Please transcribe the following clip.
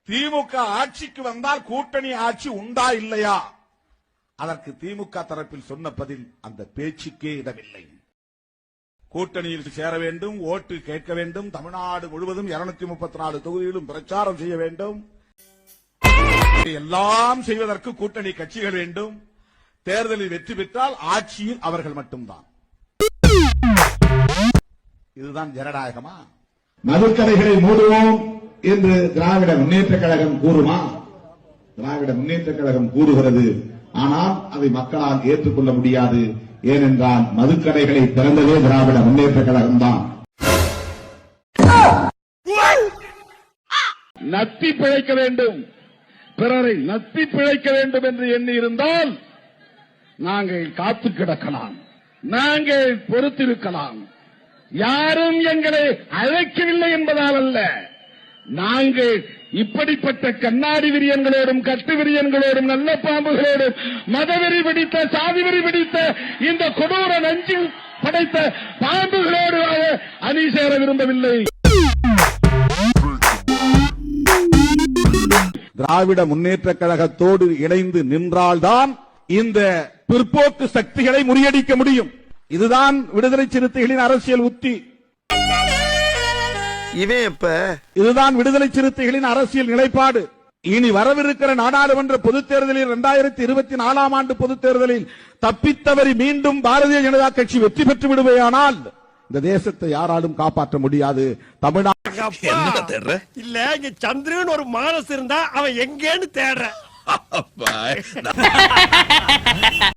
திமுக ஆட்சிக்கு வந்தால் கூட்டணி ஆட்சி உண்டா இல்லையா? அதற்கு திமுக தரப்பில் சொன்ன பதில் அந்த பேச்சுக்கே இடமில்லை. கூட்டணியில் சேர வேண்டும், ஓட்டு கேட்க வேண்டும், தமிழ்நாடு முழுவதும் 234 தொகுதியிலும் பிரச்சாரம் செய்ய வேண்டும், எல்லாம் செய்வதற்கு கூட்டணி கட்சிகள் வேண்டும். தேர்தலில் வெற்றி பெற்றால் ஆட்சியில் அவர்கள் மட்டும்தான். இதுதான் ஜனநாயகமா? மதுக்கடைகளை மூடுவோம் என்று திராவிட முன்னேற்ற கழகம் கூறுமா? திராவிட முன்னேற்ற கழகம் கூறுகிறது. ஆனால் அதை மக்களால் ஏற்றுக்கொள்ள முடியாது. ஏனென்றால் மதுக்கடைகளை திறந்ததே திராவிட முன்னேற்ற கழகம் தான். நத்தி பிழைக்க வேண்டும், பிறரை நத்தி பிழைக்க வேண்டும் என்று எண்ணி இருந்தால் நாங்கள் காத்து கிடக்கலாம், நாங்கள் பொறுத்திருக்கலாம். யாரும் எங்களை அழைக்கவில்லை என்பதால் அல்ல, நாங்கள் இப்படிப்பட்ட கண்ணாடி விரியன்களோடும் கட்டு விரியன்களோடும் நல்ல பாம்புகளோடும் மதவெறி பிடித்த சாதிவெறி பிடித்த இந்த கொடூர நஞ்சு படைத்த பாம்புகளோடு அணி சேர விரும்பவில்லை. திராவிட முன்னேற்ற கழகத்தோடு இணைந்து நின்றால்தான் இந்த பிற்போக்கு சக்திகளை முறியடிக்க முடியும். இதுதான் விடுதலை சிறுத்தைகளின் அரசியல் உத்தி. இதுதான் விடுதலை சிறுத்தைகளின் அரசியல் நிலைப்பாடு. இனி வரவிருக்கிற நாடாளுமன்ற பொதுத் தேர்தலில் 2024 ஆண்டு பொதுத் தேர்தலில் தப்பித்தவறி மீண்டும் பாரதிய ஜனதா கட்சி வெற்றி பெற்று விடுவேயானால் இந்த தேசத்தை யாராலும் காப்பாற்ற முடியாது. தமிழ்நாடு இல்ல இங்க சந்திரன் ஒரு மானஸ் இருந்தா அவன் எங்கேன்னு தேடுற